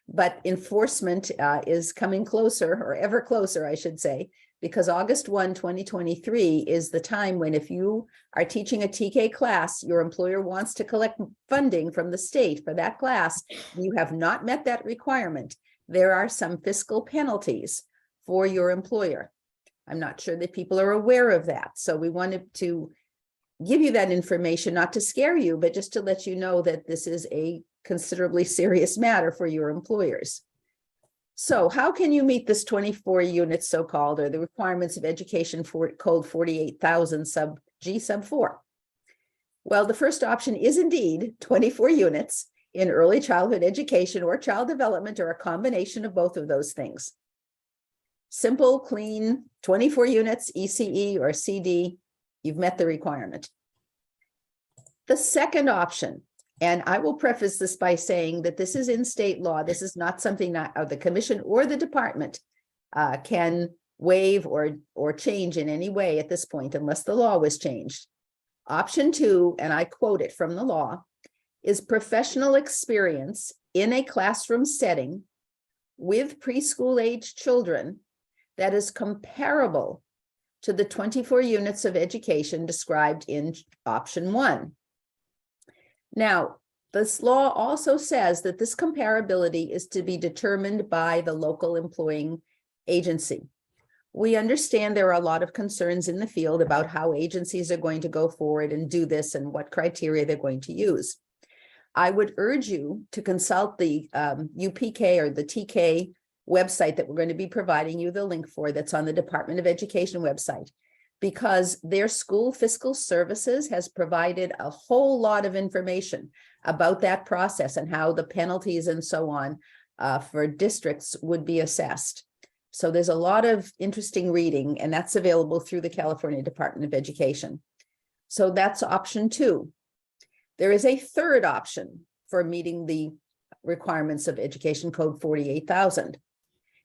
but enforcement is coming closer, or ever closer, I should say, because August 1, 2023 is the time when, if you are teaching a TK class, your employer wants to collect funding from the state for that class, and you have not met that requirement, there are some fiscal penalties for your employer. I'm not sure that people are aware of that. So we wanted to give you that information, not to scare you, but just to let you know that this is a considerably serious matter for your employers. So how can you meet this 24 units, so-called, or the requirements of Education for Code 48,000 sub G sub 4? Well, the first option is indeed 24 units in early childhood education or child development, or a combination of both of those things. Simple, clean, 24 units, ECE or CD, you've met the requirement. The second option, and I will preface this by saying that this is in state law. This is not something that the commission or the department can waive or change in any way at this point, unless the law was changed. Option 2, and I quote it from the law, is professional experience in a classroom setting with preschool age children that is comparable to the 24 units of education described in option 1. Now, this law also says that this comparability is to be determined by the local employing agency. We understand there are a lot of concerns in the field about how agencies are going to go forward and do this and what criteria they're going to use. I would urge you to consult the UPK or the TK website that we're going to be providing you the link for, that's on the Department of Education website, because their school fiscal services has provided a whole lot of information about that process and how the penalties and so on for districts would be assessed. So there's a lot of interesting reading, and that's available through the California Department of Education. So that's option 2. There is a third option for meeting the requirements of Education Code 48,000.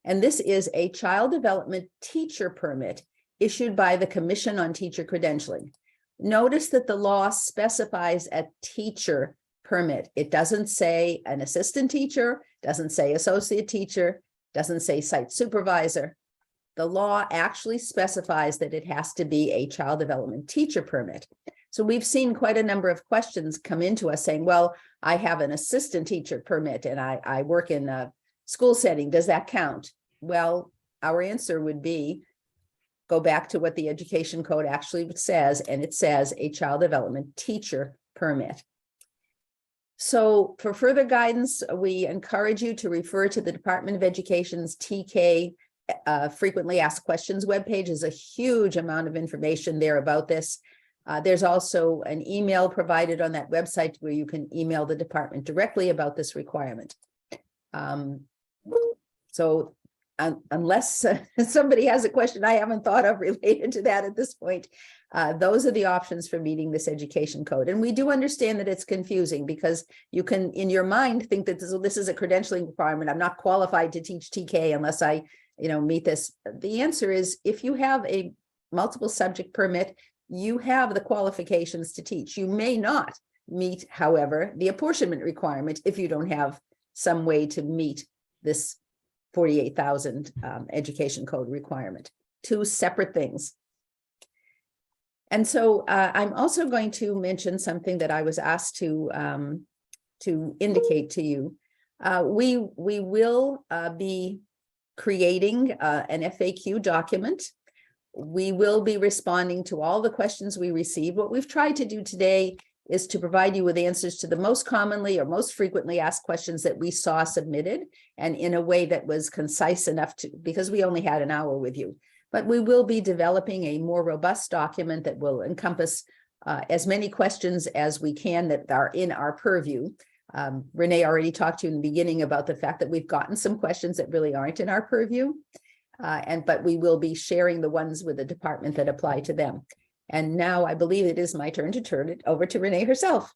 And this is a child development teacher permit issued by the Commission on Teacher Credentialing. Notice that the law specifies a teacher permit. It doesn't say an assistant teacher, doesn't say associate teacher, doesn't say site supervisor. The law actually specifies that it has to be a child development teacher permit. So we've seen quite a number of questions come into us saying, well, I have an assistant teacher permit and I work in a school setting. Does that count? Well, our answer would be, go back to what the Education Code actually says, and it says a child development teacher permit. So for further guidance, we encourage you to refer to the Department of Education's TK frequently asked questions webpage. There's a huge amount of information there about this. There's also an email provided on that website where you can email the department directly about this requirement. So unless somebody has a question I haven't thought of related to that at this point, those are the options for meeting this education code. And we do understand that it's confusing because you can, in your mind, think that this is a credentialing requirement. I'm not qualified to teach TK unless I, meet this. The answer is, if you have a multiple subject permit, you have the qualifications to teach. You may not meet, however, the apportionment requirement if you don't have some way to meet this 48,000 education code requirement. Two separate things. And so I'm also going to mention something that I was asked to indicate to you. We will be creating an FAQ document. We will be responding to all the questions we receive. What we've tried to do today is to provide you with answers to the most commonly or most frequently asked questions that we saw submitted, and in a way that was concise enough to, because we only had an hour with you. But we will be developing a more robust document that will encompass as many questions as we can that are in our purview. Renee already talked to you in the beginning about the fact that we've gotten some questions that really aren't in our purview. But we will be sharing the ones with the department that apply to them. And now I believe it is my turn to turn it over to Renee herself.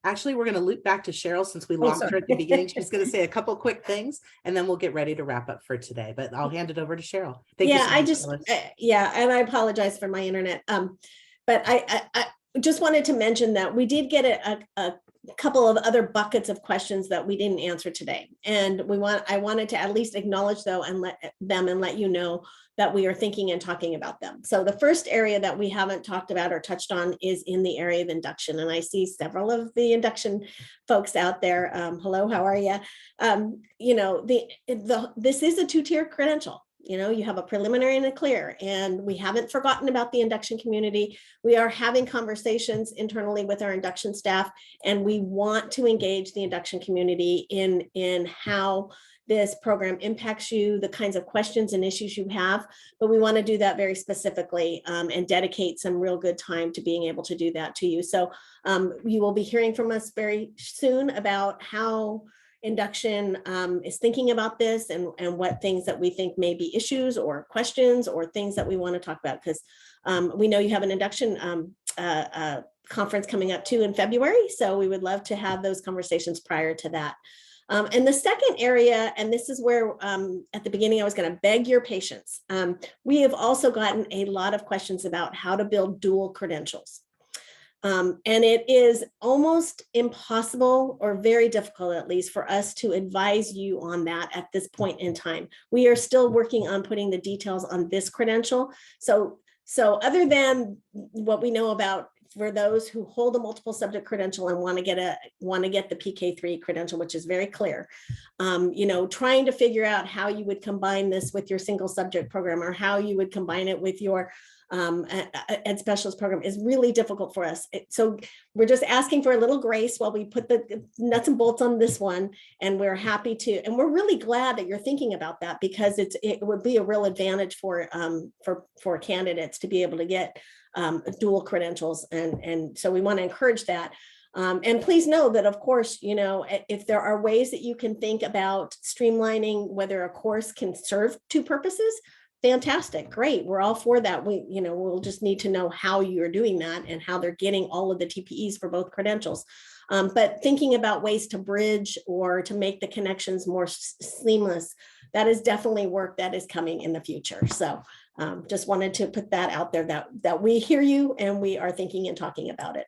Actually, we're going to loop back to Cheryl since we lost her at the beginning. She's going to say a couple quick things, and then we'll get ready to wrap up for today. But I'll hand it over to Cheryl. Thank you so much, Phyllis. And I apologize for my internet. But I just wanted to mention that we did get a couple of other buckets of questions that we didn't answer today. And I wanted to at least acknowledge though and let you know that we are thinking and talking about them. So the first area that we haven't talked about or touched on is in the area of induction. And I see several of the induction folks out there. Hello, how are you? This is a two-tier credential. You have a preliminary and a clear, and we haven't forgotten about the induction community. We are having conversations internally with our induction staff, and we want to engage the induction community in how this program impacts you, the kinds of questions and issues you have, but we want to do that very specifically and dedicate some real good time to being able to do that to you. So you will be hearing from us very soon about how induction is thinking about this and what things that we think may be issues or questions or things that we want to talk about, because we know you have an induction conference coming up too in February. So we would love to have those conversations prior to that. And the second area, and this is where at the beginning I was going to beg your patience. We have also gotten a lot of questions about how to build dual credentials. And it is almost impossible or very difficult, at least for us to advise you on that at this point in time. We are still working on putting the details on this credential. So other than what we know about for those who hold a multiple subject credential and want to get the PK3 credential, which is very clear, trying to figure out how you would combine this with your single subject program or how you would combine it with your ed specialist program is really difficult for us. So we're just asking for a little grace while we put the nuts and bolts on this one, and we're happy to, and we're really glad that you're thinking about that, because it would be a real advantage for candidates to be able to get dual credentials, and so we want to encourage that. And please know that, of course, if there are ways that you can think about streamlining whether a course can serve two purposes, fantastic, great, we're all for that. We'll just need to know how you're doing that and how they're getting all of the TPEs for both credentials. But thinking about ways to bridge or to make the connections more seamless, that is definitely work that is coming in the future. So just wanted to put that out there that we hear you and we are thinking and talking about it.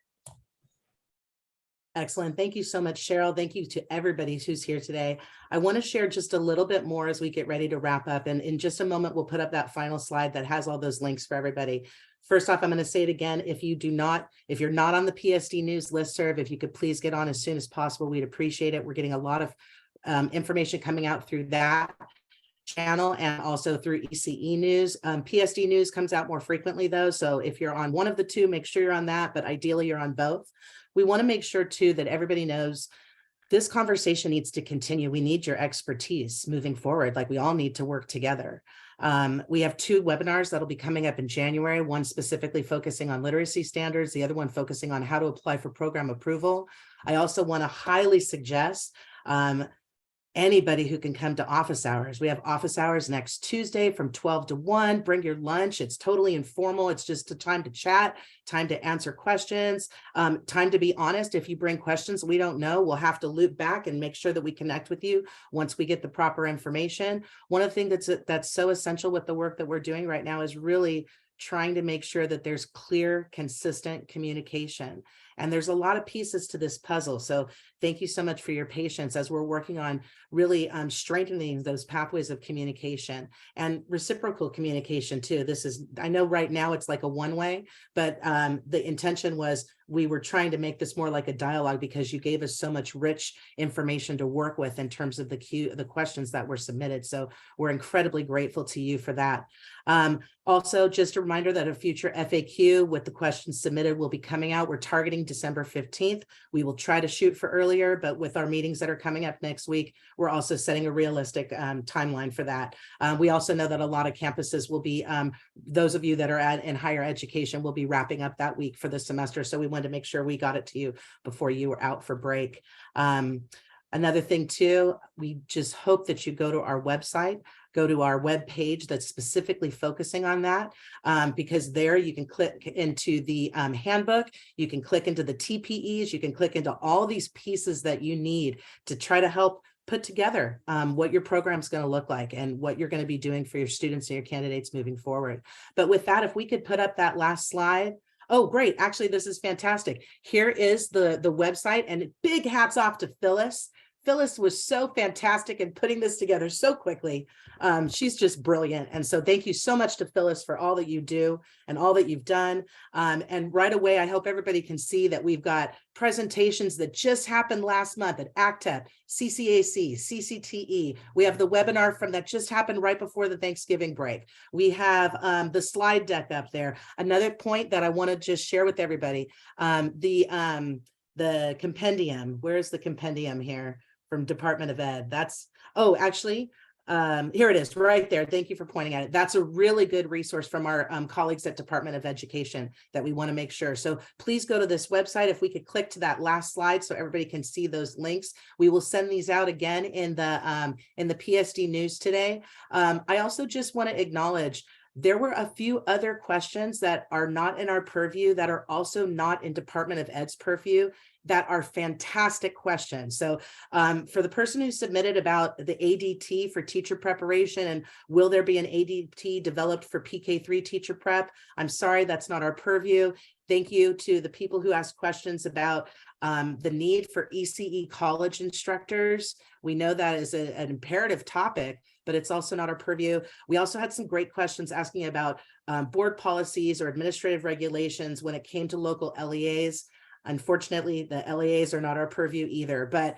Excellent. Thank you so much, Cheryl. Thank you to everybody who's here today. I want to share just a little bit more as we get ready to wrap up. And in just a moment, we'll put up that final slide that has all those links for everybody. First off, I'm going to say it again. If you're not on the PSD News listserv, if you could please get on as soon as possible, we'd appreciate it. We're getting a lot of information coming out through that channel and also through ECE News. PSD News comes out more frequently though. So if you're on one of the two, make sure you're on that, but ideally you're on both. We want to make sure too that everybody knows this conversation needs to continue. We need your expertise moving forward. Like we all need to work together. We have two webinars that'll be coming up in January, one specifically focusing on literacy standards, the other one focusing on how to apply for program approval. I also want to highly suggest anybody who can come to office hours. We have office hours next Tuesday from 12 to 1. Bring your lunch. It's totally informal. It's just a time to chat, time to answer questions, time to be honest. If you bring questions we don't know, we'll have to loop back and make sure that we connect with you once we get the proper information. One of the things that's so essential with the work that we're doing right now is really trying to make sure that there's clear, consistent communication. And there's a lot of pieces to this puzzle. So thank you so much for your patience as we're working on really strengthening those pathways of communication and reciprocal communication too. This is, I know right now it's like a one-way, but the intention was we were trying to make this more like a dialogue because you gave us so much rich information to work with in terms of the questions that were submitted. So we're incredibly grateful to you for that. Also, just a reminder that a future FAQ with the questions submitted will be coming out. We're targeting December 15th. We will try to shoot for earlier, but with our meetings that are coming up next week, we're also setting a realistic timeline for that. We also know that a lot of campuses will be, those of you that are in higher education will be wrapping up that week for the semester. So we wanted to make sure we got it to you before you were out for break. Another thing too, we just hope that you go to our website, go to our web page that's specifically focusing on that, because there you can click into the handbook, you can click into the TPEs, you can click into all these pieces that you need to try to help put together what your program is going to look like and what you're going to be doing for your students and your candidates moving forward. But with that, if we could put up that last slide. Oh, great. Actually, this is fantastic. Here is the website, and big hats off to Phyllis. Phyllis was so fantastic in putting this together so quickly. She's just brilliant. And so thank you so much to Phyllis for all that you do and all that you've done. And right away, I hope everybody can see that we've got presentations that just happened last month at ACTEP, CCAC, CCTE. We have the webinar from that just happened right before the Thanksgiving break. We have the slide deck up there. Another point that I want to just share with everybody, the compendium. Where's the compendium here from Department of Ed? That's, oh, actually, here it is right there. Thank you for pointing at it. That's a really good resource from our colleagues at Department of Education that we want to make sure. So please go to this website. If we could click to that last slide so everybody can see those links. We will send these out again in the PSD news today. I also just want to acknowledge there were a few other questions that are not in our purview that are also not in Department of Ed's purview that are fantastic questions. So for the person who submitted about the ADT for teacher preparation and will there be an ADT developed for PK3 teacher prep? I'm sorry, that's not our purview. Thank you to the people who asked questions about the need for ECE college instructors. We know that is an imperative topic, but it's also not our purview. We also had some great questions asking about board policies or administrative regulations when it came to local LEAs. Unfortunately, the LEAs are not our purview either, but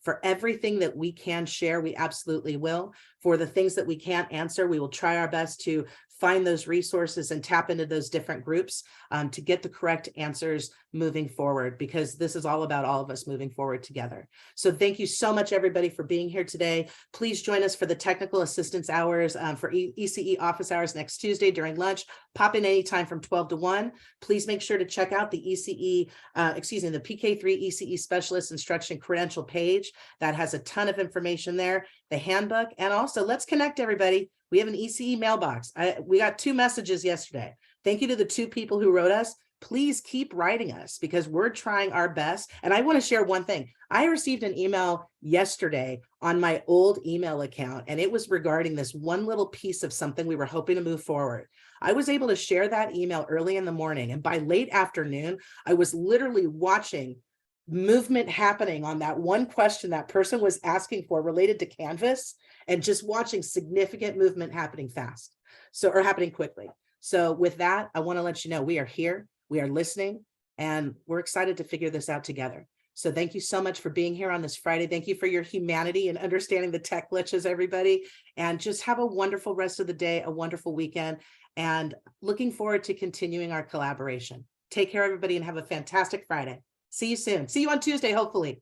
for everything that we can share, we absolutely will. For the things that we can't answer, we will try our best to find those resources and tap into those different groups to get the correct answers moving forward, because this is all about all of us moving forward together. So thank you so much, everybody, for being here today. Please join us for the technical assistance hours for ECE office hours next Tuesday during lunch. Pop in anytime from 12 to 1. Please make sure to check out the the PK3 ECE specialist instruction credential page. That has a ton of information there, the handbook, and also let's connect everybody. We have an ECE mailbox. We got 2 messages yesterday. Thank you to the 2 people who wrote us. Please keep writing us because we're trying our best. And I want to share one thing. I received an email yesterday on my old email account, and it was regarding this one little piece of something we were hoping to move forward. I was able to share that email early in the morning, and by late afternoon, I was literally watching movement happening on that one question that person was asking for related to Canvas, and just watching significant movement happening fast. Or happening quickly. So with that, I want to let you know we are here, we are listening, and we're excited to figure this out together. So thank you so much for being here on this Friday. Thank you for your humanity and understanding the tech glitches, everybody. And just have a wonderful rest of the day, a wonderful weekend, and looking forward to continuing our collaboration. Take care, everybody, and have a fantastic Friday. See you soon. See you on Tuesday, hopefully.